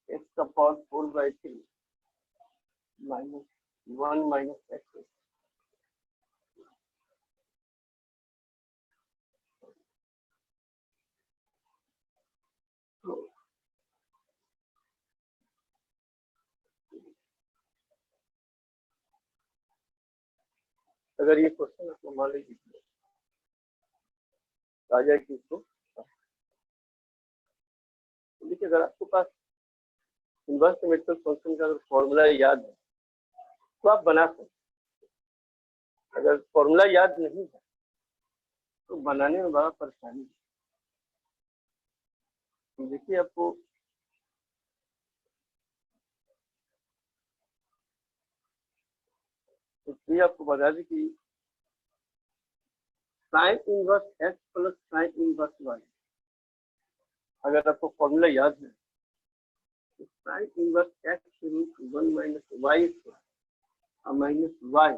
X का power 4/3 -1 minus x. अगर ये क्वेश्चन आपको मान लीजिए आ जाए कि इसको देखिए, अगर आपके पास इनवर्स सिमेट्रिकल फंक्शन का अगर फॉर्मूला याद है तो आप बना सकते। अगर फॉर्मूला याद नहीं है तो बनाने में बड़ा परेशानी है। देखिए आपको तो आपको बता दें कि sine inverse x plus sine inverse y, अगर आपको फॉर्मूला याद है तो sine inverse x root 1 minus y square minus y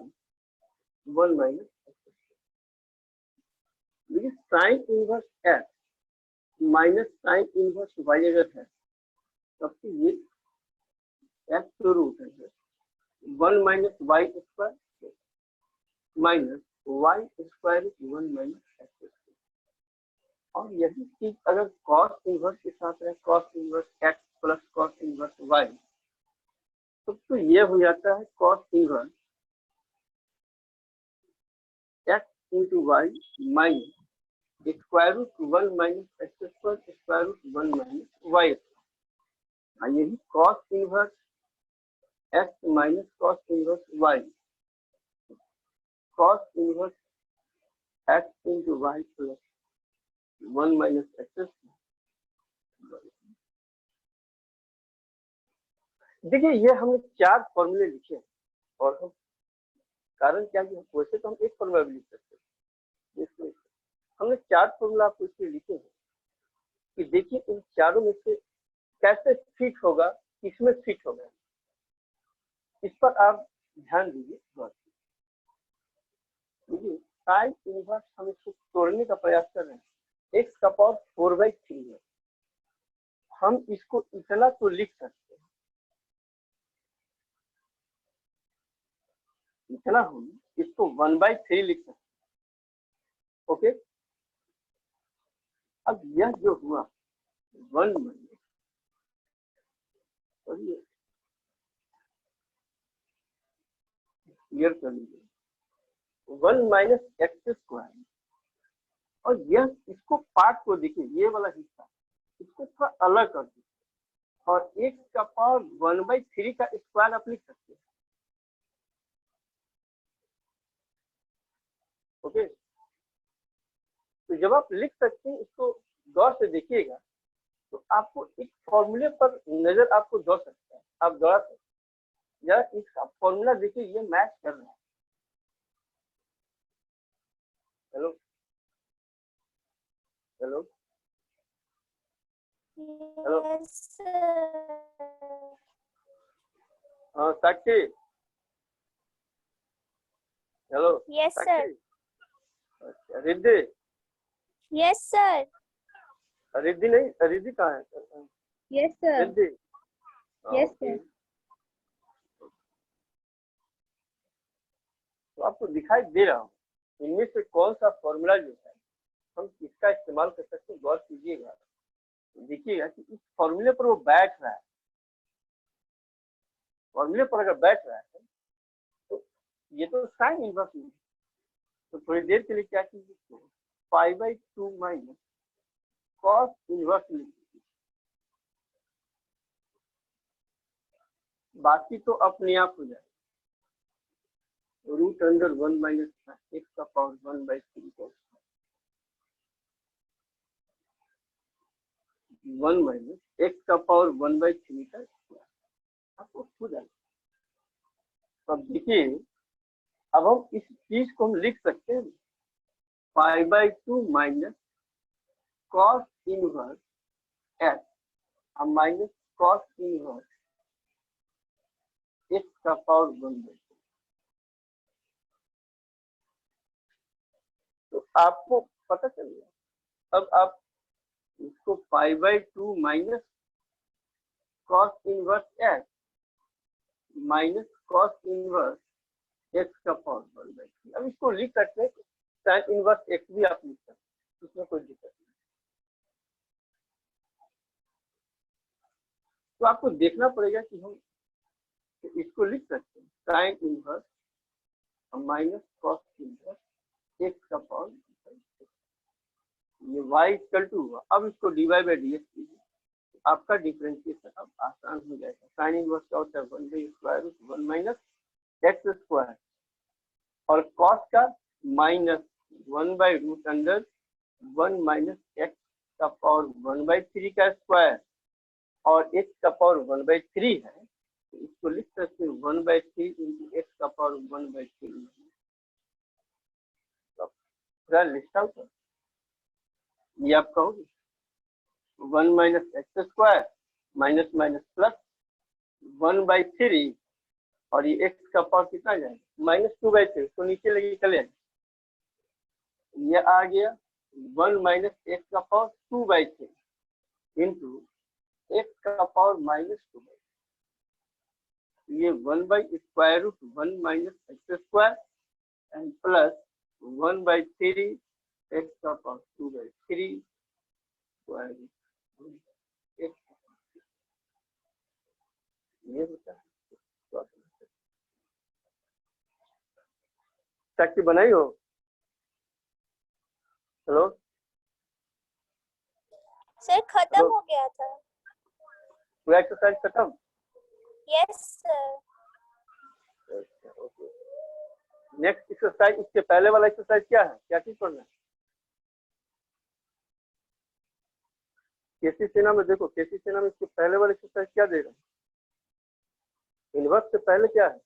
1 minus x. लेकिन sine inverse x minus sine inverse y अगर है तब तो ये एक्स तो रूट है 1 minus y square minus y square 1 minus x. और यही चीज अगर कॉस इनवर्स के साथ है, cos inverse x plus cos inverse y, तो ये हो जाता है cos inverse x into y minus square root 1 minus x square square root 1 minus y. यही cos inverse x minus cos inverse y, cos inverse x into y plus 1 minus x. देखिए ये हमने 4 फॉर्मूले लिखे हैं और हम कारण क्या कि वैसे तो हम एक फॉर्मूला भी लिख सकते हैं, इसमें हमने 4 फॉर्मूला आपको इसलिए लिखे हैं कि देखिए इन चारों में से कैसे फिट होगा, किसमें फिट होगा, इस पर आप ध्यान दीजिए। देखिए साइन इनवर्स हम इसको तोड़ने का प्रयास कर रहे हैं। एक्स का पावर 4/3 है, हम इसको इतना तो लिख सकते हैं, इतना हम इसको 1/3 लिख सकते हैं। ओके, अब यह जो हुआ 1 माइनस, क्लियर कर लीजिए 1 माइनस एक्स स्क्वायर, और यह इसको पार्ट को देखिए ये वाला हिस्सा इसको थोड़ा अलग कर दीजिए और एक्स का पावर 1/3 का स्क्वायर आप लिख सकते हैं। ओके, तो जब आप लिख सकते हैं इसको गौर से देखिएगा तो आपको एक फॉर्मूले पर नजर आपको दौड़ सकता है, आप दौड़ा सकते हैं। या इसका फॉर्मूला देखिए ये मैच कर रहा है। हेलो हेलो हेलो, हाँ साक्षी, हेलो यस सर। अच्छा रिद्धि, यस सर। रिद्धि नहीं, रिद्धि कहाँ है? Yes sir. Riddhi, yes sir. तो आपको दिखाई दे रहा हूँ इनमें से कौन सा फॉर्मूला जो है हम किसका इस्तेमाल कर सकते हैं, गौर कीजिएगा। देखिएगा कि इस फॉर्मूले पर वो बैठ रहा है, फॉर्मूले पर अगर बैठ रहा है तो ये तो साइन इनवर्स है। तो थोड़ी देर के लिए क्या कीजिए, 5/2 माइनस कॉस इनवर्स लिख दीजिए, बाकी तो अपने आप हो जाए। रूट अंडर 1 माइनस एक्स का पावर 1/3 कॉस 1 माइनस एक्स का पावर 1/3 का स्क्वायर, आपको हो जाएगा। अब देखिए अब हम इस चीज को हम लिख सकते हैं 5/2 minus cos inverse x minus cos inverse x का पावर 1/3। आपको पता चल गया। अब आप इसको pi by 2 minus cos inverse x minus cos inverse x का पावर 1/3। अब इसको लिख सकते हैं साइन इनवर्स एक्स भी आप लिख सकते हैं, इसमें कोई दिक्कत नहीं। तो आपको देखना पड़ेगा कि हम इसको लिख सकते हैं sine inverse minus cos inverse x का पावर, ये y इक्वल टू हुआ। अब इसको dy बाई डी एक्स कीजिए, आपका डिफरेंशिएशन अब आसान हो जाएगा। साइन इनवर्स का होता है 1/√1 माइनस एक्स स्क्वायर और कॉस का माइनस 1/√1 माइनस एक्स का पावर 1/3 का स्क्वायर और एक्स का पावर 1/3 है, तो इसको लिख सकते हैं 1/3 इंटू एक्स का पावर 1/3। पूरा लिस्ट आउट है, ये आपका होगा 1 minus x square minus minus plus 1/3 और ये एक्स का पावर कितना जाएगा -2/3, तो नीचे लगे चले आए, ये आ गया 1 माइनस एक्स का पावर 2/3 इंटू एक्स का पावर -2/3, ये 1/√1 minus x square and plus 1/3 x का पावर 2/3 स्क्वायर। ये होता है शक्ति बनाई हो। हेलो सर खत्म हो गया था। पूरा एक्सरसाइज खत्म। Yes sir. नेक्स्ट एक्सरसाइज, इसके पहले वाला एक्सरसाइज क्या है, क्या चीज पढ़ना है? केसी सेना में देखो, केसी सेना में इसके पहले वाला एक्सरसाइज क्या दे रहा है? इनवर्स से पहले क्या है?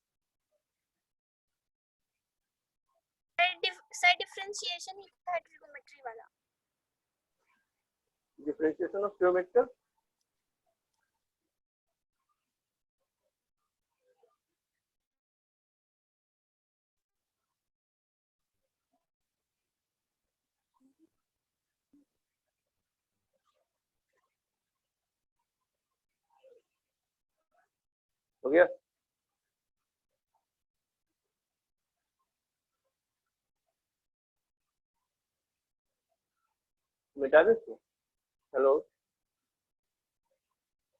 सर डिफरेंशिएशन ही था ट्रिगोनोमेट्री वाला। डिफरेंशिएशन ऑफ ज्योमेट्रिकल हो गया। मिटा दे इसको। Hello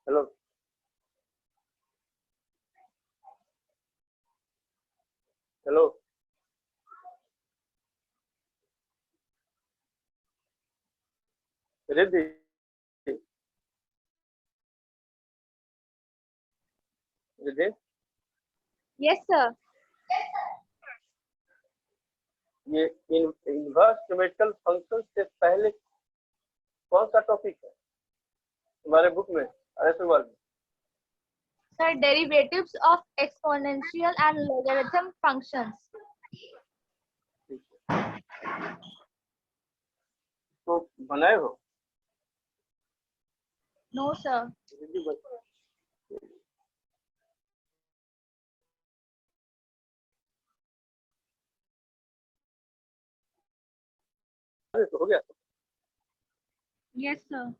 hello hello Riddhi, Riddhi yes sir. ये इनवर्स ज्योमेट्रिकल फंक्शन से पहले कौन सा टॉपिक है तुम्हारे बुक में, अरे सवाल में? Sir derivatives of exponential and logarithm functions. तो बनाए हो? No sir. रिद्धि बता। अरे तो हो गया। Yes sir.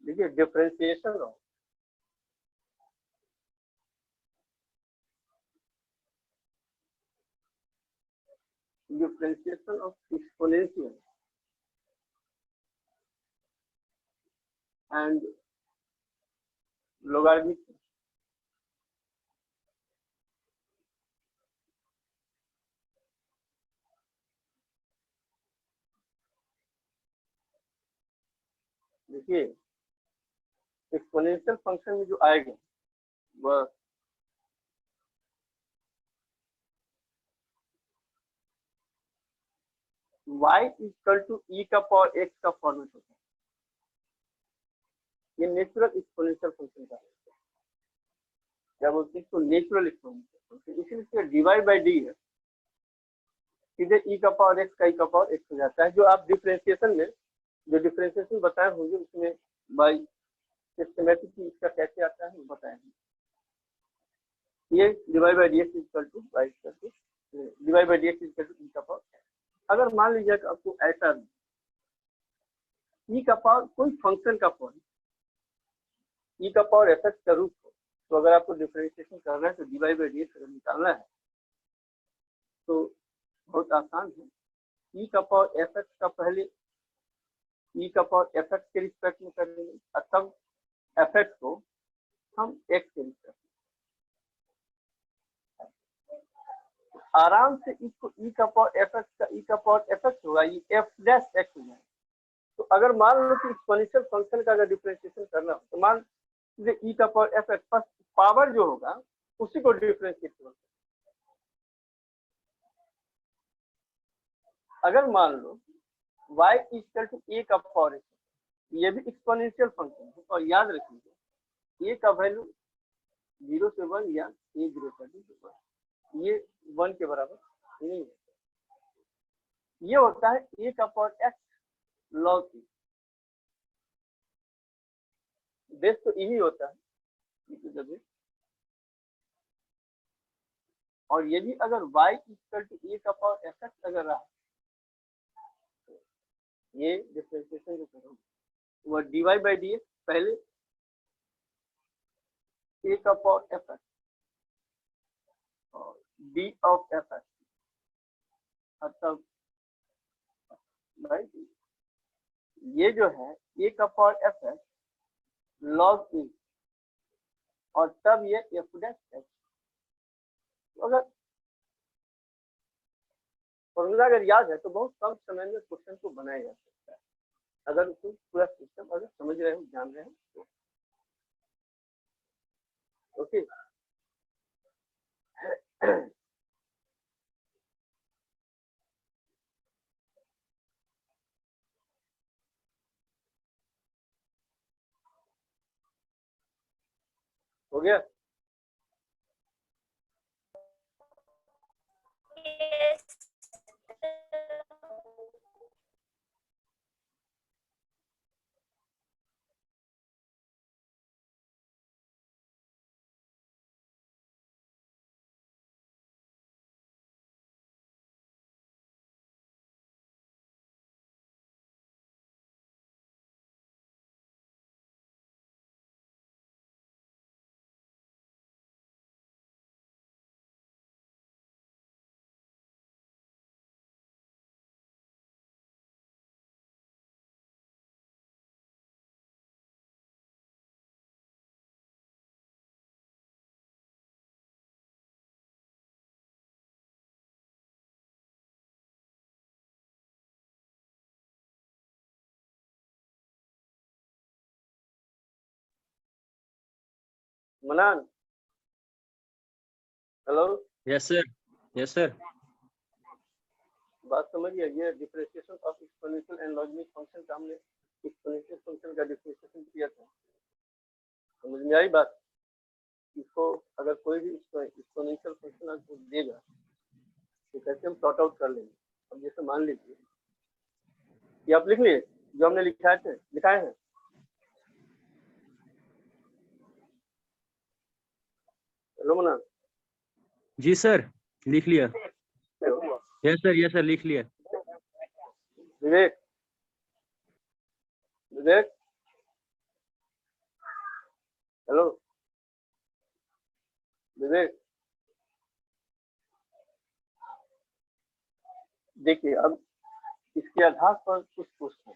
देखिए differentiation of exponential and logarithmic। देखिए एक्सपोनेंशियल फंक्शन में जो आएगा वह y इक्वल टू e का पावर x का फॉर्मेट होता है। ये नेचुरल एक्सपोनेंशियल फंक्शन का है। क्या बोलते हैं इसको, नेचुरल एक्सपोनेंशियल। इसलिए डिवाइड बाई डी है, सीधे ई का पावर एक्स का ई का पावर एक्स हो जाता है। जो आप डिफरेंशिएशन में जो डिफरेंशिएशन बताए होंगे उसमें बाई सिस्टमेटिक इसका कैसे आता है वो बताएंगे। ये divide by d x equal to y equal to divide by d x equal to e का पावर। अगर मान लीजिए कि आपको ऐसा ई का पावर कोई फंक्शन का पावर, ई का पावर एफ एक्स का रूट हो, तो अगर आपको डिफरेंशिएशन करना है तो डिवाइड बाई डी एक्स अगर निकालना है तो बहुत आसान है। ई का पावर एफ एक्स का पहले ई का पावर एफ एक्स के रिस्पेक्ट में करेंगे और तब एफ एक्स को हम एक्स के रिस्पेक्ट में, आराम से इसको ई का पावर एफ एक्स का ई का पावर एफ एक्स होगा, ये एफ डैश एक्स हो जाएगा। तो अगर मान लो कि एक्सपोनेंशियल फंक्शन का अगर डिफरेंशिएशन करना हो तो मान लीजिए ई का पावर एफ एक्स पर पावर जो होगा उसी को डिफरेंशिएट करो। अगर मान लो y इक्वल टू ए का पावर एक्स, ये भी एक्सपोनेंशियल फंक्शन है और याद रखिए ए का वैल्यू 0 से 1 या ए ग्रेटर देन 1, ये 1 के बराबर नहीं है। ये होता है ए का पावर एक्स लॉग ई, बेस तो यही होता है। और यदि अगर y इक्वल टू ए का पावर एफ एक्स अगर रहा, ये डिफरेंशिएशन जो करोगे वो डिवाइड बाई डी एक्स, पहले ए का पावर एफ एक्स और डी ऑफ एफ एक्स, मतलब ये जो है ए का पावर एफ एक्स लॉग ई और तब ये एफ डैश एक्स। अगर फॉर्मूला अगर याद है तो बहुत कम समय में क्वेश्चन को बनाया जा सकता है, अगर तुम पूरा सिस्टम अगर समझ रहे हो जान रहे हो तो। ओके हो गया। मनान, hello, yes sir, yes sir. बात समझिए। ये differentiation of exponential and logarithmic function का हमने एक्सपोनेंशियल फंक्शन का डिफरेंशिएशन किया था, समझ में आई बात। इसको अगर कोई भी एक्सपोनेंशियल फंक्शन आपको देगा तो कैसे हम सॉर्ट आउट कर लेंगे। अब जैसे मान लीजिए ये आप लिख लिए जो हमने लिखाए हैं। हेलो मनान। जी सर, लिख लिया। यस सर, लिख लिया। विवेक, विवेक, हेलो विवेक, देखिए अब इसके आधार पर कुछ पूछते हैं।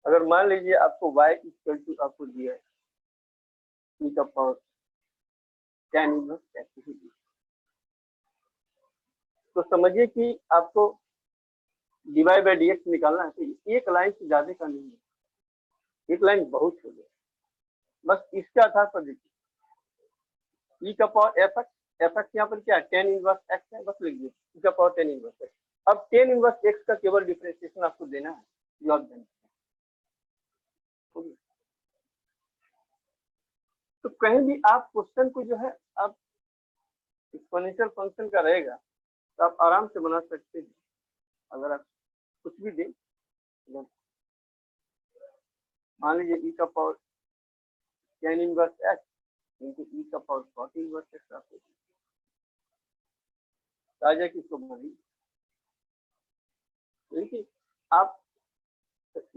अगर मान लीजिए आपको y इक्वल टू आपको दिया है e का पावर tan इनवर्स x, तो समझिए कि आपको डिवाइड बाई डी एक्स निकालना है तो एक लाइन से ज्यादा का नहीं है, एक लाइन बहुत हो गया। बस इसके आधार पर देखिए e का पावर एफ एक्स यहाँ पर क्या है tan इनवर्स x है, बस लिख दीजिए e का पावर tan इनवर्स x। अब टेन इनवर्स एक्स का केवल डिफरेंशिएशन आपको देना है, लॉग देना है। तो कहीं भी आप क्वेश्चन को जो है आप एक्सपोनेंशियल फंक्शन का रहेगा तो आप आराम से बना सकते हैं। अगर आप कुछ भी दें, मान लीजिए e का power tan inverse x into e का पावर cot इनवर्स x आपको ताजा की इसको बनी। देखिए आप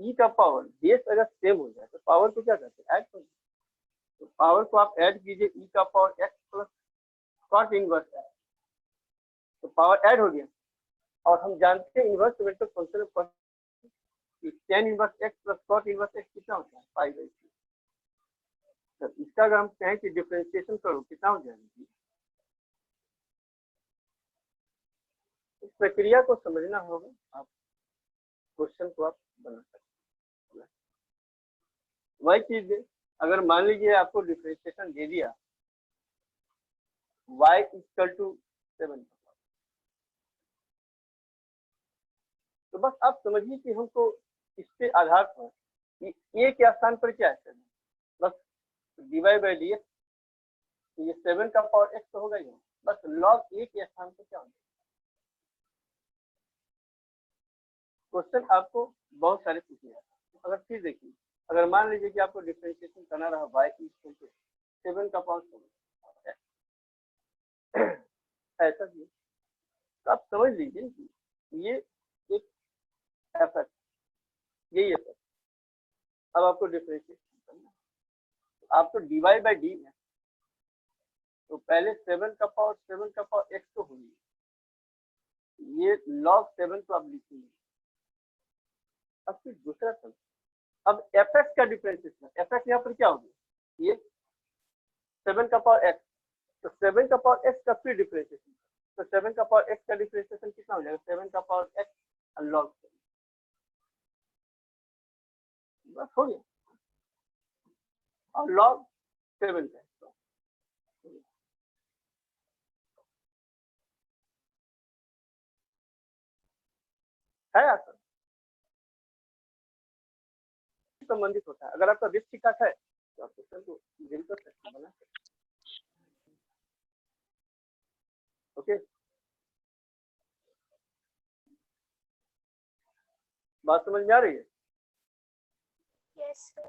e का पावर बेस अगर सेम हो जाए तो पावर को क्या करते हैं, ऐड कर। तो पावर को आप ऐड कीजिए e का power x plus cot inverse x, तो पावर ऐड हो गया। और हम जानते हैं इनवर्स वेक्टर फंक्शन में tan inverse x plus cot inverse x कितना होता है, पाई बाई 3। तो इसका अगर हम कहें कि डिफरेंशिएशन करो कितना हो जाएगा, इस प्रक्रिया को समझना होगा, आप क्वेश्चन को आप बना सकते हैं। वही चीज है, अगर मान लीजिए आपको डिफरेंशिएशन दे दिया y इक्वल टू 7, तो बस आप समझिए कि हमको इसके आधार पर a के स्थान पर क्या है, बस डिवाइड बाई डी एक्स, ये 7 का पावर x तो होगा ही, बस लॉग a के स्थान पर क्या होगा। क्वेश्चन आपको बहुत सारे पूछे जाते हैं। अगर फिर देखिए, अगर मान लीजिए कि आपको डिफरेंशिएशन करना रहा y इक्वल टू 7 का पावर 7, ऐसा भी तो आप समझ लीजिए कि ये एक एफ है, यही है। अब आपको डिफरेंशिएशन करना है, आपको डिवाइड बाई डी है, तो पहले 7 का पावर x तो होगी, ये log 7 तो आप लिखेंगे। अब फिर दूसरा सम, अब fx का डिफरेंशिएशन, fx यहाँ पर क्या होगी, ये 7 का पावर x, तो 7 का पावर x का फिर डिफरेंशिएशन, तो 7 का पावर x का डिफरेंशिएशन कितना हो जाएगा, 7 का पावर x log 7, बस हो गया। और log 7 का है आंसर, संबंधित होता है। अगर आपका बेस ठीक ठाक है तो आप क्वेश्चन को डील कर सकते हैं, बना सकते हैं। ओके, बात समझ में आ रही है? Yes, sir.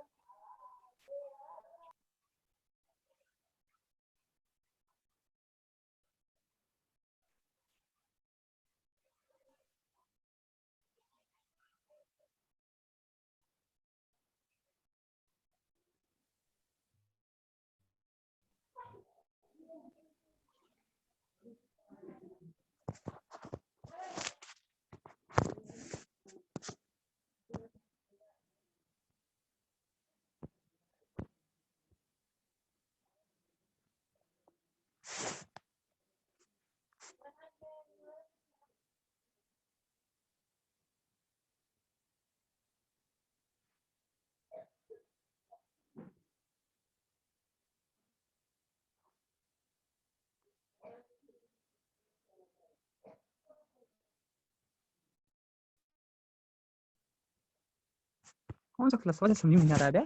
कौन सा क्लास वाला समझ में आ रहा है बे?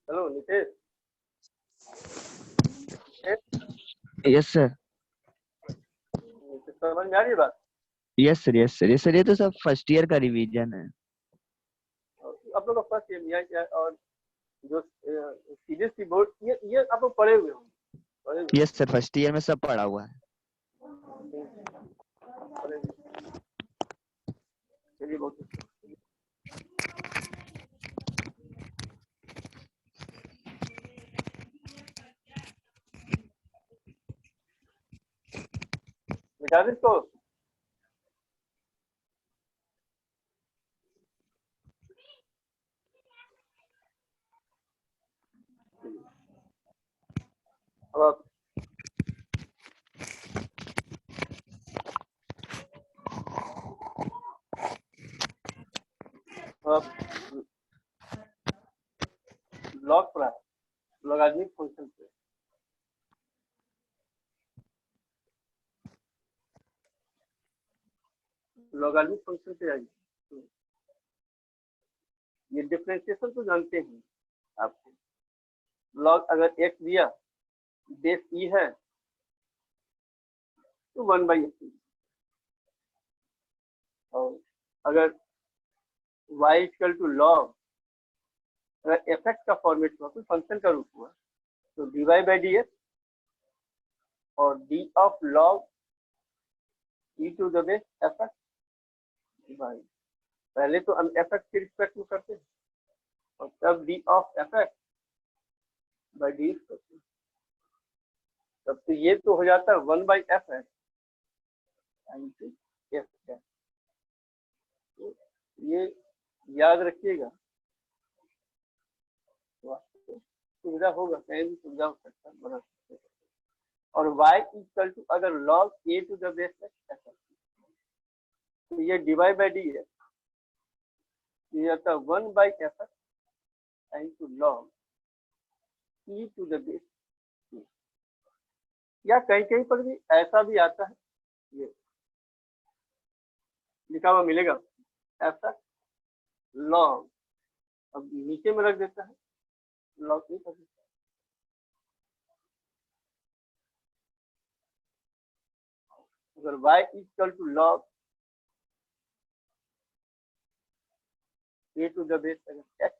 Hello Nitesh, yes sir. समझ में आ रही है बात? Yes sir, yes sir, yes sir. ये तो सब फर्स्ट ईयर का रिवीजन है। आप लोग का फर्स्ट ईयर क्या, और जो सीबीएसई बोर्ड, ये आप लोग पढ़े हुए हो? यस सर, फर्स्ट ईयर में सब पढ़ा हुआ है। चलिए बहुत अच्छा। मिटा दे इसको। अब आप लॉग पढ़ा है, लॉगरिथमिक फंक्शन पे। लॉगरिथमिक फंक्शन पे आइए। ये डिफरेंशिएशन तो जानते हैं आपको। लॉग अगर x दिया बेस ई है तो 1/x, और अगर y इक्वल टू लॉग, अगर एफ एक्स का फॉर्मेट हुआ, कोई फंक्शन का रूप हुआ, तो dy/dx और d of log e to the base f x by, पहले तो हम एफ एक्स के रिस्पेक्ट में करते हैं और तब d of F x by d x करते हैं, तब तो ये तो हो जाता है 1/f(x) इंटू एफ एक्स। तो ये याद रखिएगा, सुविधा होगा, कहीं भी सुविधा हो सकता है, बना सकते हैं। और y इक्वल टू अगर log a to the base x, तो ये dy/dx ये आता है 1/f(x) into log e to the base, या कहीं कहीं पर भी ऐसा भी आता है, ये लिखा हुआ मिलेगा एफ एक्स लॉग, अब नीचे में रख देता है लॉग ए, अगर y equal to log a to the base अगर एक्स,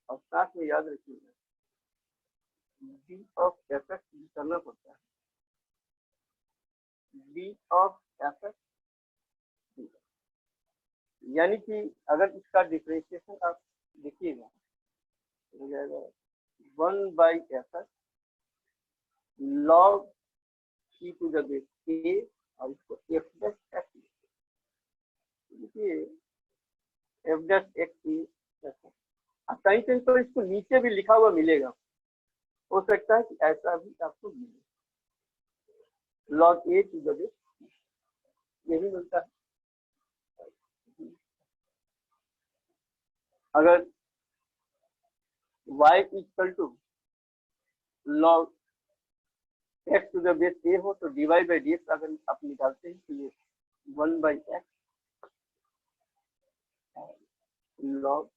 और साथ में याद रखिएगा d ऑफ एफ एक्स करना पड़ता है, d ऑफ एफ एक्स, यानी कि अगर इसका डिफरेंशिएशन आप देखिएगा हो जाएगा 1/f(x) log e to the base a, और इसको f डैश x, देखिए f डैश x कहीं कहीं पर इसको नीचे भी लिखा हुआ मिलेगा, हो सकता है कि ऐसा भी आपको मिले, log a to the base, ये भी मिलता है। अगर y equal to log x to the base a हो तो dy/dx अगर आप निकालते हैं तो ये 1/x लॉग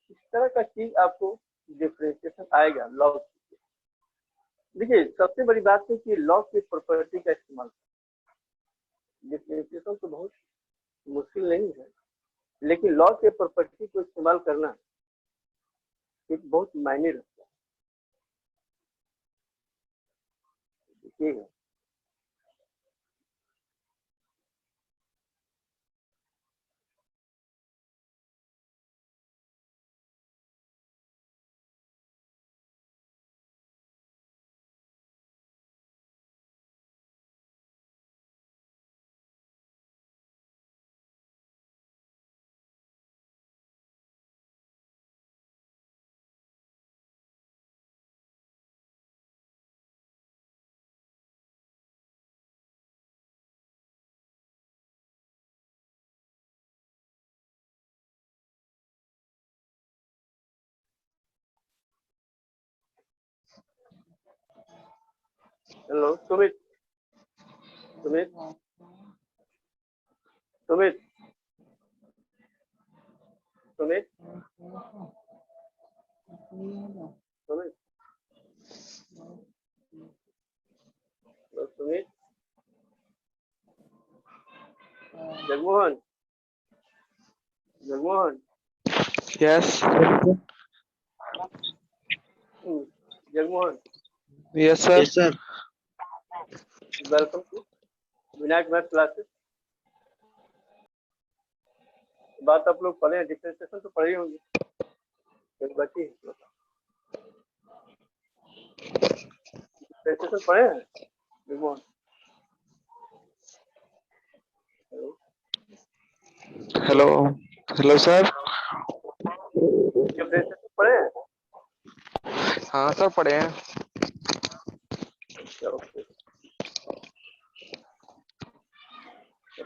इस तरह का चीज आपको डिफरेंशिएशन आएगा लॉग। देखिए सबसे बड़ी बात है कि लॉग की प्रॉपर्टी का इस्तेमाल, डिफरेंशिएशन तो बहुत मुश्किल नहीं है, लेकिन लॉग के प्रॉपर्टी को इस्तेमाल करना एक बहुत मायने रखता है। देखिएगा hello Sumit, Sumit Sumit Sumit Sumit Sumit Jagmohan, Jagmohan, Yes. Jagmohan, Yes, sir. Yes, sir. Welcome to Vinayak math classes. बात आप लोग पढ़े हैं, डिफरेंशिएशन तो पढ़े होंगे, एक बच्ची डिफरेंशिएशन पढ़े हैं Jagmohan? Hello. Hello, sir. Differentiation पढ़े हैं? हाँ सर पढ़े हैं। ओके,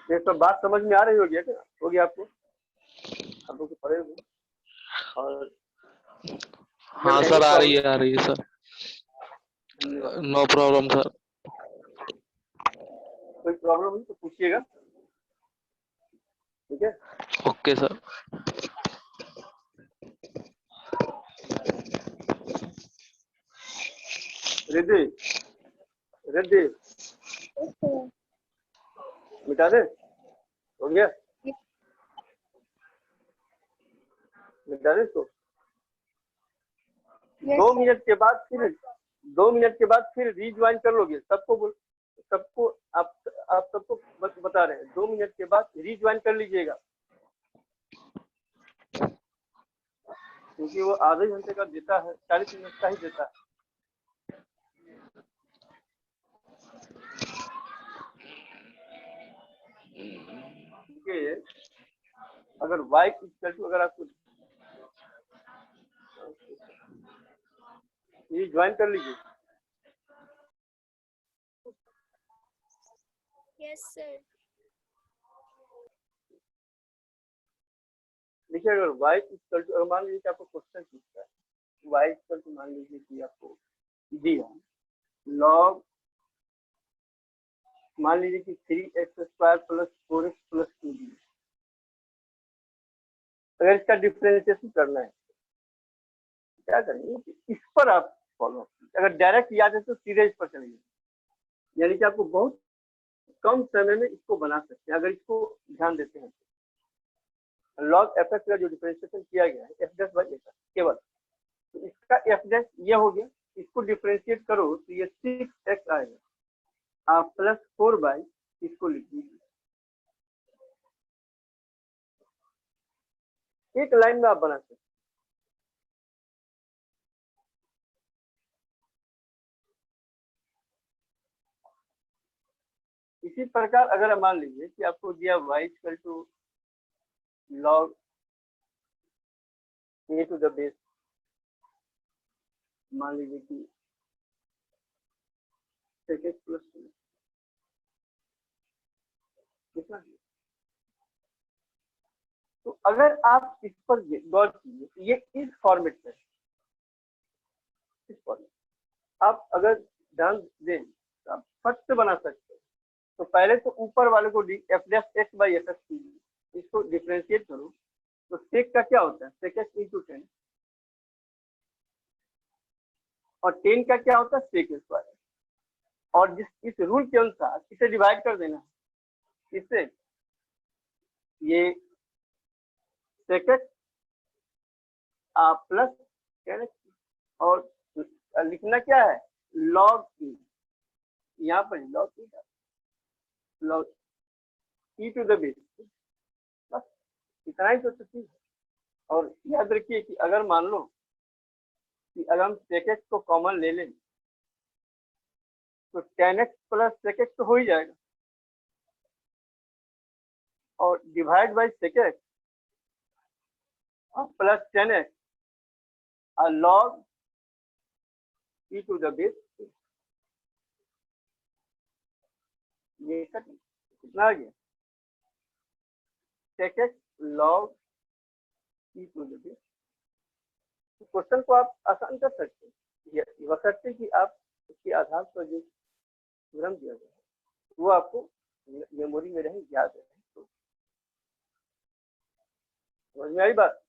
ये सब बात समझ में आ रही होगी क्या, होगी आपको? आप लोग पढ़े होंगे। और हाँ सर, आ रही है सर। धन्यवाद। No problem sir. कोई प्रॉब्लम हुई तो पूछिएगा, ठीक है। Okay sir. Riddhi Riddhi Yes, sir. मिटा दे, हो गया, मिटा दे इसको। Yes, 2 sir. मिनट के बाद फिर 2 मिनट के बाद फिर रीज्वाइन कर लोगे। सबको आप सबको बता रहे हैं, 2 मिनट के बाद रीज्वाइन कर लीजिएगा, क्योंकि वो आधे घंटे का देता है, 40 मिनट का ही देता है। क्योंकि अगर y इक्वल टू, अगर आपको ये ज्वाइन कर लीजिए। Yes, sir. देखिए, अगर y इक्वल टू, मान लीजिए कि आपको क्वेश्चन पूछता है, y इक्वल टू मान लीजिए कि आपको दिया log, मान लीजिए कि 3x² + 4x + 2 दिया। अगर इसका डिफरेंशिएशन करना है, क्या करेंगे, इस पर आप फॉलो, अगर डायरेक्ट याद है तो सीधे इस पर चलेंगे, यानी कि आपको बहुत कम समय में इसको बना सकते हैं अगर इसको ध्यान देते हैं। लॉग एफ का जो डिफरेंशिएशन किया गया है f'/f केवल, तो इसका f' ये हो गया, इसको डिफरेंशिएट करो तो ये 6x आएगा, आप +4 इसको लिख दीजिए। एक लाइन में आप बना सकते हैं। इसी प्रकार अगर मान लीजिए कि आपको दिया y = log a⁴, मान लीजिए कि sec x + 2 कितना, तो अगर आप इस पर गौर कीजिए तो ये इस फॉर्मेट में, इस फॉर्मेट आप अगर ध्यान दें तो आप फट से बना सकते हैं। तो पहले तो ऊपर वाले को f'(x/f) कीजिए, इसको डिफरेंशिएट करो तो sec का क्या होता है, sec x × 10, और 10 का क्या होता है, sec², और इस रूल के अनुसार इसे डिवाइड कर देना है, इससे ये sec x plus tan x, और लिखना क्या है, log e, यहाँ पर log e, log e⁴, बस इतना ही तो चीज है। और याद रखिए कि अगर मान लो कि अगर हम sec x को कॉमन ले लें तो tan x + sec x तो हो ही जाएगा, और divide by sec x plus tan x और log e⁴, ये कितना आ गया, sec x log e⁴। Question को आप आसान कर सकते हैं, बशर्ते कि आप उसके आधार पर जो थ्योरम दिया गया है वो आपको मेमोरी में रहे, याद रहे। तो समझ में आई बात।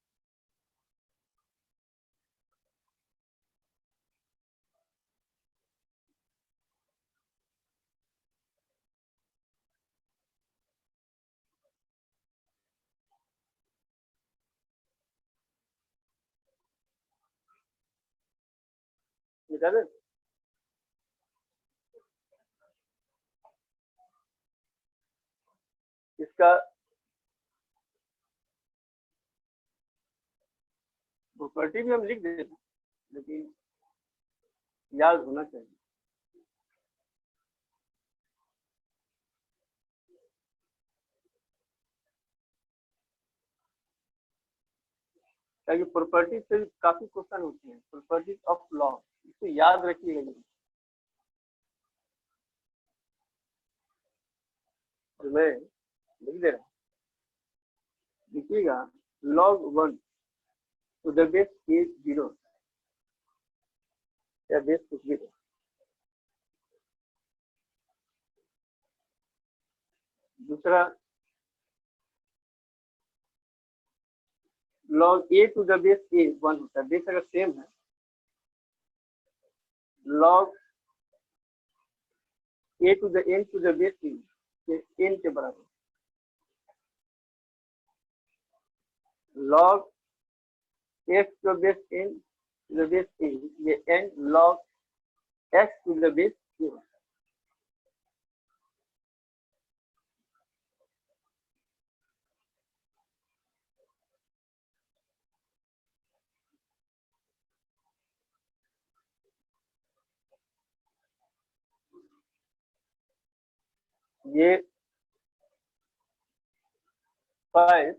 मिटा दे, इसका प्रॉपर्टी भी हम लिख देते हैं, लेकिन याद होना चाहिए। ताकि प्रॉपर्टी से काफी क्वेश्चन होते हैं, प्रॉपर्टीज ऑफ लॉ, इसको याद रखिएगा जरूर। तो मैं लिख दे रहा हूँ, लिखिएगा log 1 to the base a 0 या बेस कुछ भी हो। दूसरा log a to the base a 1 होता है, बेस अगर सेम है log a to the n to the base n ये n के बराबर, log x to the base n to the base a ये n log x to the base a होता है। ये 5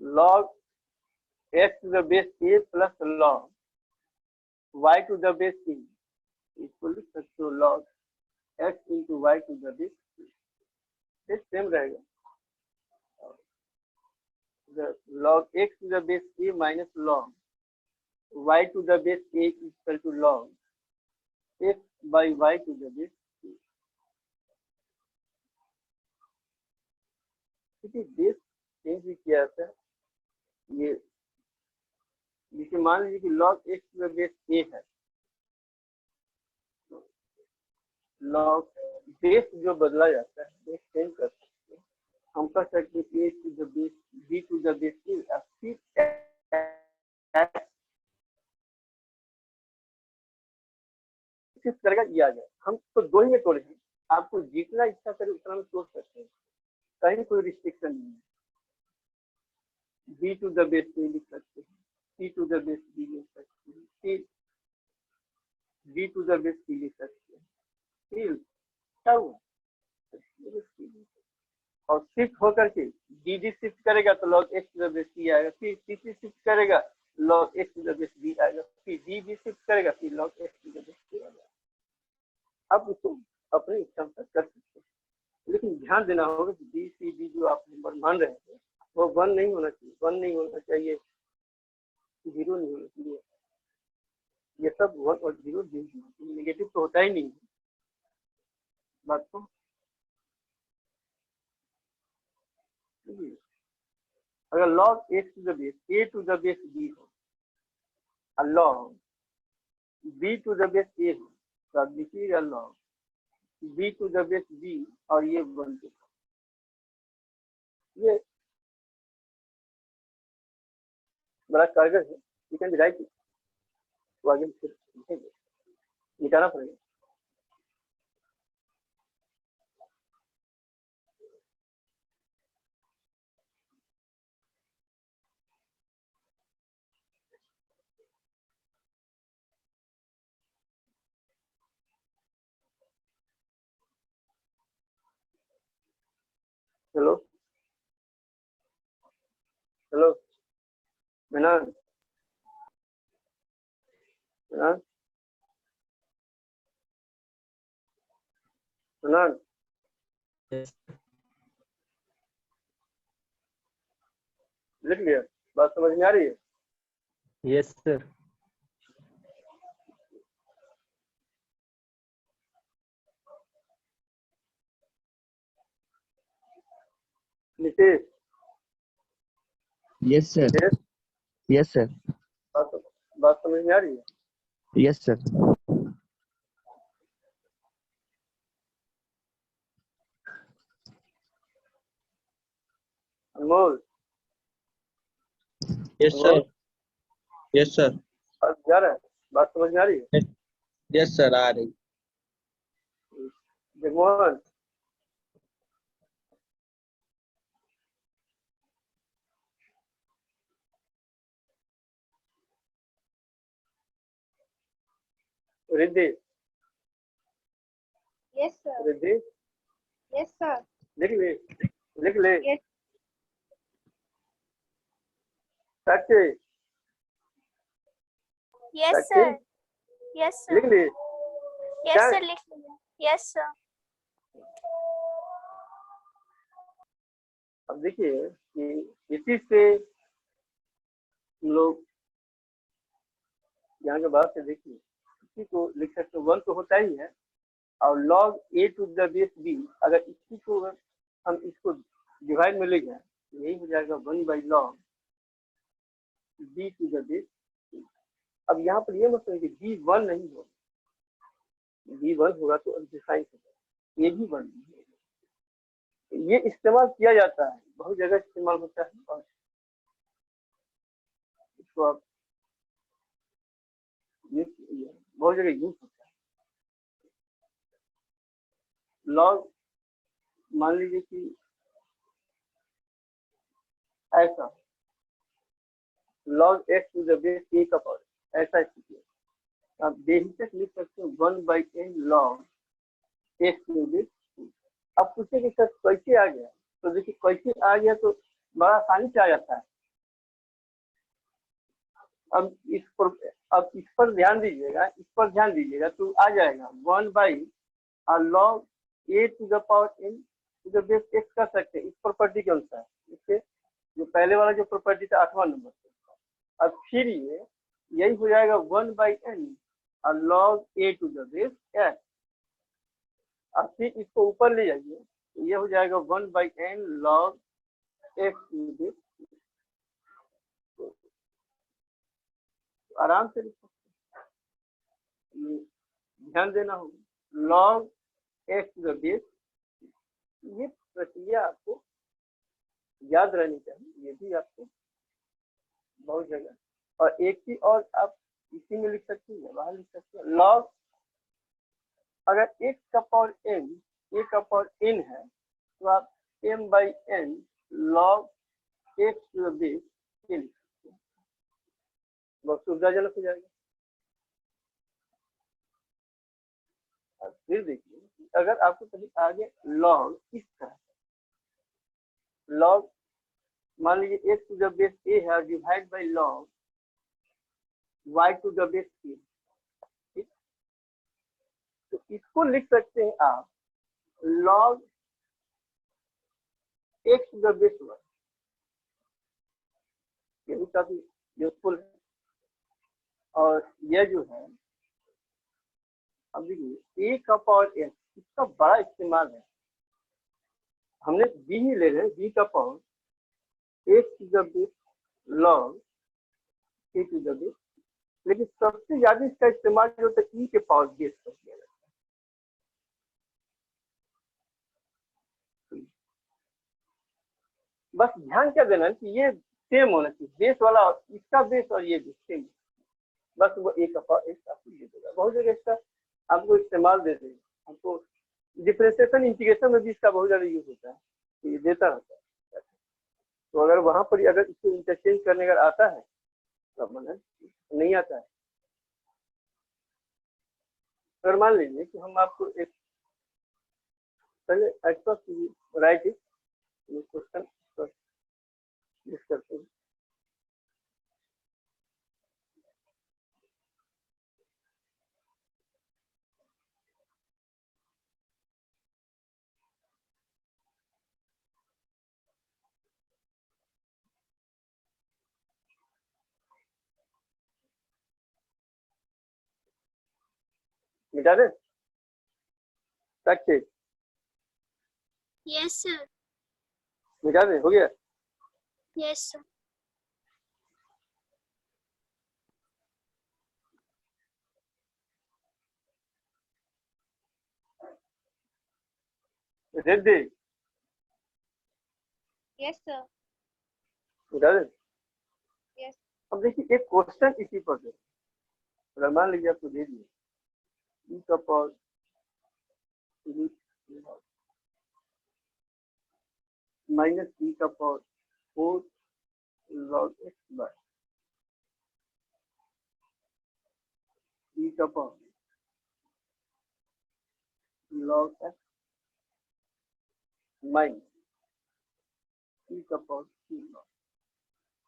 log x to the base a plus log y to the base e equal to log x into y to the base e, ये same रहेगा। The log x to the base a minus log y to the base a is equal to log x by y to the base a। देखिए base change भी किया जाता है, ये जिसे मान लीजिए कि log x to the base a है, log बेस जो बदला जाता है बेस चेंज कर सकते हैं, हम कह सकते हैं a to the base b to the base a फिर किस तरह का किया जाए। हम तो दो ही में तोड़े हैं, आपको जितना इच्छा करे उतना में तोड़ सकते हैं, कहीं कोई रिस्ट्रिक्शन नहीं है। b to the base a लिख सकते हैं, c to the base b लिख सकते हैं, फिर d to the base c लिख सकते हैं, फिर क्या हुआ और शिफ्ट होकर के dd शिफ्ट करेगा तो log x to the base c आएगा, फिर cc शिफ्ट करेगा log x to the base b आएगा, फिर dd शिफ्ट करेगा फिर log x to the base c आएगा। आप उसको अपने इच्छा अनुसार कर सकते हैं, लेकिन ध्यान देना होगा कि बी सी डी जो आप नंबर मान रहे हैं वो 1 नहीं होना चाहिए, 1 नहीं होना चाहिए, 0 नहीं होना चाहिए, ये सब 1 और 0 नेगेटिव तो होता ही नहीं है। बात को अगर log x to the base a to the base b हो और log b to the base a हो तो आप लिखिएगा log b to the base b और ये 1 के, ये बड़ा कारगर है, यू कैन राइट इट, तो आगे फिर निकालना पड़ेगा। Hello hello Menon Menon Menon Yes, लिख लिया, बात समझ में आ रही है? yes, sir. Nitish Yes, sir. Nitish, Yes, sir. बात समझ में आ रही है? Yes, sir. अनमोल Yes, sir. Yes, sir. बात जा रहा है, बात समझ में आ रही है? Yes, sir. आ रही। Jagmohan Riddhi Yes, sir. Riddhi Yes, sir. लिख ले, लिख ले। Yes. साक्षी Yes, Sakshi? sir. Yes, sir. लिख ले, Yes, क्या? sir. लिख लिया। Yes, sir. अब देखिए कि इसी से हम लोग यहाँ के बाद से देखिए इसी को लिख सकते हैं, 1 तो होता ही है, और log a to the base b, अगर इसी को हम इसको डिवाइड में ले जाए यही हो जाएगा 1 by log b to the base. अब यहाँ पर ये मतलब कि b 1 नहीं होगा, b 1 होगा तो अनडिफाइंड होगा, ये भी 1 नहीं होगा। ये इस्तेमाल किया जाता है, बहुत जगह इस्तेमाल होता है, और इसको आप बहुत जगह यूज होता है। लॉग मान लीजिए कि ऐसा log x to the base a का पावर, ऐसा स्थिति है, आप बेहिचक लिख सकते हैं 1 by n log x to the base. अब पूछे कि सर कैसे आ गया, तो देखिए कैसे आ गया तो बड़ा आसानी से आ जाता है। अब इस पर ध्यान दीजिएगा, इस पर ध्यान दीजिएगा तो आ जाएगा 1 by log a to the power n to the base x कर सकते हैं, इस प्रॉपर्टी के अनुसार। इससे जो पहले वाला जो प्रॉपर्टी था 8वां नंबर पे, अब फिर ये यही हो जाएगा 1 by n log a to the base x। अब फिर इसको ऊपर ले जाइए तो ये हो जाएगा 1 by n log x to the base. आराम से लिख सकते हैं, ये ध्यान देना होगा, log x to the base. ये प्रक्रिया आपको याद रहनी चाहिए, ये भी आपको बहुत जगह, और एक ही और आप इसी में लिख सकते हैं, बाहर लिख सकते हैं। log अगर x का पावर n a का पावर n है तो आप m by n log x to the base a लिख सकते हैं, बहुत सुविधाजनक हो जाएगा। और फिर देखिए अगर आपको कभी आगे log इस तरह log मान लीजिए x to the base a है divide by log y to the base a, ठीक, तो इसको लिख सकते हैं आप log x to the base y। ये भी काफी यूजफुल है। और यह जो है अब देखिए a का पावर x, इसका बड़ा इस्तेमाल है, हमने b ही ले रहे हैं, b का power x to the base log a to the base, लेकिन सबसे ज्यादा इसका इस्तेमाल जो होता है e के पावर बेस पर किया जाता है। बस ध्यान क्या देना है कि ये सेम होना चाहिए, बेस वाला इसका बेस और ये बेस सेम, बस वो एक पावर x आपको ये देगा। बहुत जगह इसका आपको इस्तेमाल देते हैं, हमको डिफरेंशिएशन इंटीग्रेशन में भी इसका बहुत ज्यादा यूज होता है, तो ये देता रहता है। तो अगर वहां पर अगर इसको इंटरचेंज करने का आता है तो मतलब नहीं आता है। अगर मान लीजिए कि हम आपको एक पहले राइट क्वेश्चन करते हैं। मिटा दे सक्सेस, Yes, sir. मिटा दे, हो गया। Yes, sir. दे दे, Yes, sir. मिटा दे। Yes. अब देखिए एक क्वेश्चन इसी पर है, अगर मान लीजिए आपको दे दिए e का पावर माइनस e का power 4 log x by e का power log x minus e का पावर 3 log।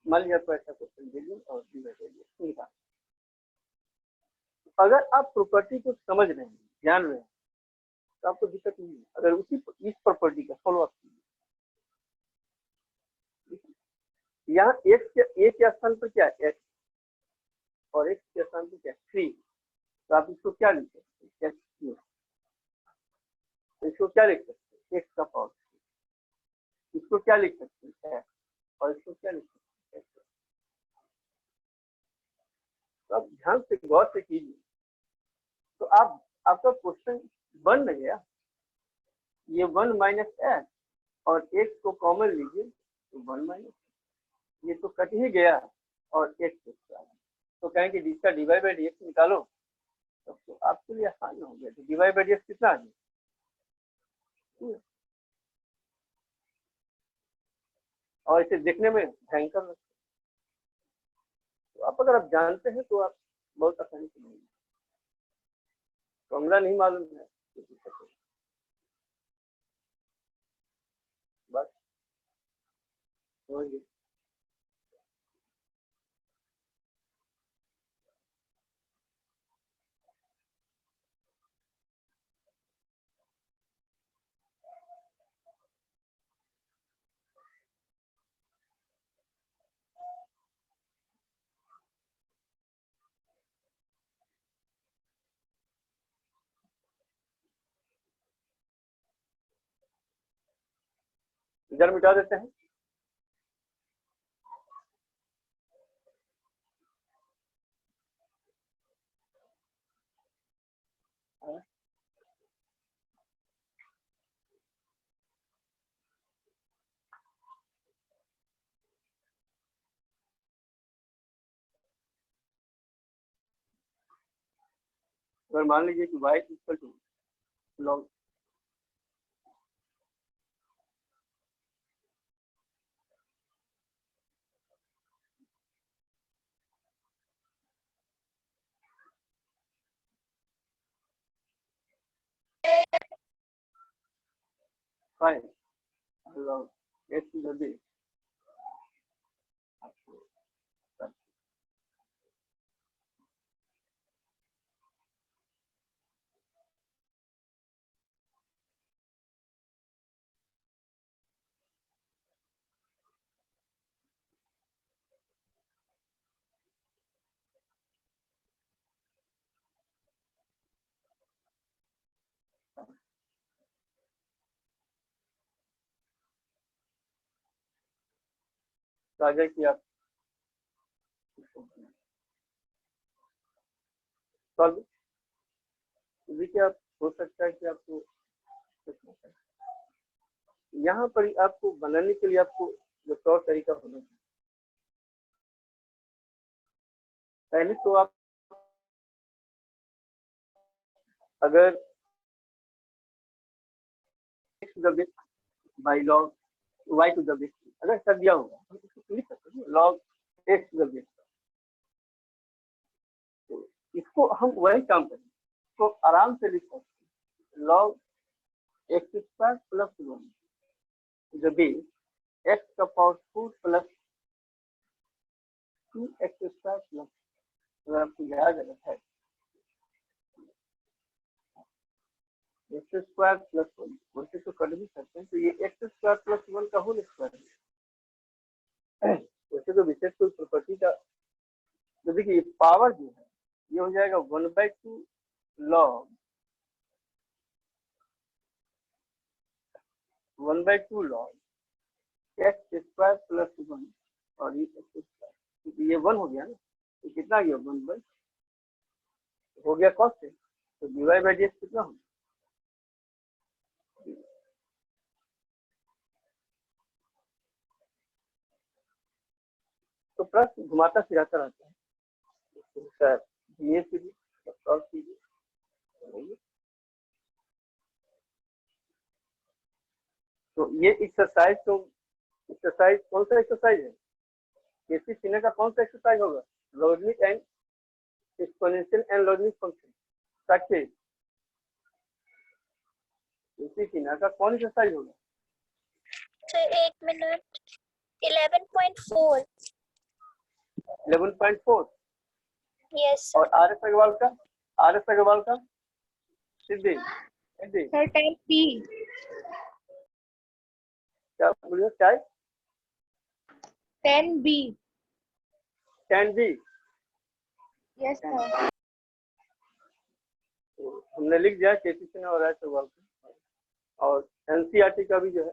मान लीजिए आपको ऐसा क्वेश्चन दे दिया और डिवाइड कर दिया, ठीक है। अगर आप प्रॉपर्टी को समझ रहे हैं, ध्यान रहे हैं, तो आपको दिक्कत नहीं है। अगर उसी इस प्रॉपर्टी का फॉलो अप कीजिए, यहाँ एक के स्थान पर क्या है, x, और x के स्थान पर क्या है, 3। तो आप इसको क्या लिख सकते हैं, x3। तो इसको क्या लिख सकते हैं, x का पावर 3। इसको क्या लिख सकते हैं, x, और इसको क्या लिख सकते हैं, x। तो आप ध्यान से गौर से कीजिए, तो आपका क्वेश्चन बन नहीं गया। ये 1 माइनस एक्स और x को कॉमन लीजिए तो 1 माइनस, ये तो कट ही गया, और x तो कहेंगे जिसका डिवाइड बाई dx निकालो, तो आपके लिए आसान हो गया। तो डिवाइड बाई dx कितना आ गया, और इसे देखने में भयंकर लगता है। तो अगर आप जानते हैं तो आप बहुत आसानी से नहीं, फॉर्मूला नहीं मालूम है तो दिक्कत है। बस समझ गए। इधर मिटा देते हैं। अगर मान लीजिए कि y equal to log five log x to the base, ताजा कि आप सॉल्व। देखिए, आप हो सकता है कि आपको यहाँ पर आपको बनाने के लिए आपको जो तौर तरीका होना चाहिए, पहले तो आप अगर x to the base by log y to the base अगर कर दिया होगा तो इसको लिख सकते हैं log x to the base. तो इसको हम वही काम करेंगे, इसको आराम से लिख सकते हैं log x square plus 1 the base x का power 4 plus 2x square plus, अगर आपको याद है एक्स स्क्वायर प्लस 1, वैसे तो कर भी सकते हैं। तो ये एक्स स्क्वायर प्लस 1 का होल स्क्वायर है। वैसे तो विशेष कोई प्रॉपर्टी का, तो देखिए पावर जो है ये हो जाएगा 1/2 log 1/2 log x square plus 1, और ये एक्स स्क्वायर, ये 1 हो गया ना, तो कितना गया 1 हो गया कॉस से, तो डिवाइड बाई डी कितना होगा, तो प्लस घुमाता फिराता रहता है। सर ये कीजिए, सॉल्व कीजिए। तो ये एक्सरसाइज तो एक्सरसाइज कौन सा एक्सरसाइज है, केसी सिन्हा का कौन सा एक्सरसाइज होगा, logarithmic and exponential and logarithmic function ताकि केसी सिन्हा का कौन एक्सरसाइज होगा, सर 1 मिनट 11.4 11.4, यस और आर एस अग्रवाल का सिद्धि सिद्धि सर टाइप बी क्या बोलिए, type 10B. 10B Yes, sir. हमने लिख दिया केसीसी और राइट वर्क। और एनसीईआरटी का भी जो है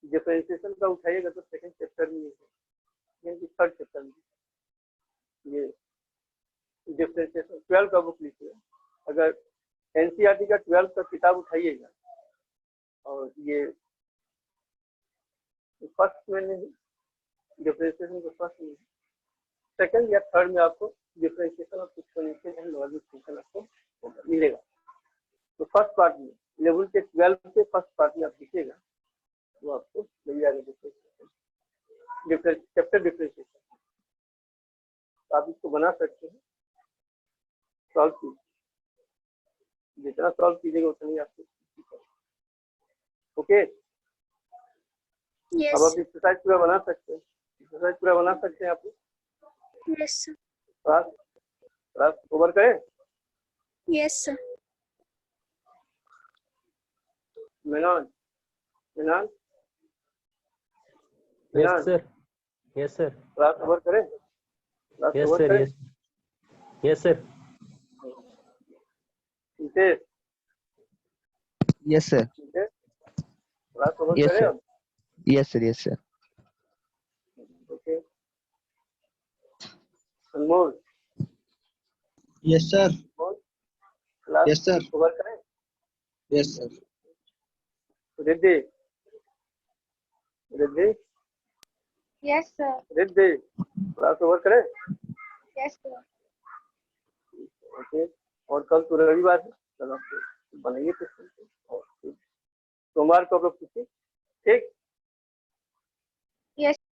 डिफरेंशिएशन का उठाइएगा तो सेकंड चैप्टर में है, यानी थर्ड चैप्टर में ये डिफरेंशिएशन 12 का बुक लिखिए। अगर एनसीईआरटी का 12 का किताब उठाइएगा और ये फर्स्ट में नहीं, डिफरेंशिएशन को फर्स्ट में, सेकंड या थर्ड में आपको differentiation of exponential and logic function आपको मिलेगा। तो फर्स्ट पार्ट में लेवल के 12 के फर्स्ट पार्ट में आप लिखिएगा वो आपको मिल जाएगा चैप्टर डिफरेंशिएशन। तो आप इसको बना सकते हैं, सॉल्व कीजिए, जितना सॉल्व कीजिएगा उतना ही आपको। Okay, Yes. अब आप एक्सरसाइज पूरा बना सकते हैं, एक्सरसाइज पूरा बना सकते हैं आप। Yes, sir. Class class over करें। Yes, sir. Menon Menon Yes, sir. Yes, sir. Class over करें, क्लास Yes, ओवर sir. करें। Yes. Yes, sir. Nitesh Yes, sir. Nitesh class over Yes, करें sir. अब। Yes, sir. Yes, sir. Okay, Anmol Yes, sir. Class Yes, sir. Over करें। Yes, sir. Riddhi Riddhi Yes, sir. Riddhi class over करें। Yes, sir. Okay, और कल तो रविवार है, कल आप बनाइए क्वेश्चन और फिर सोमवार को आप लोग पूछिए, ठीक। Yes.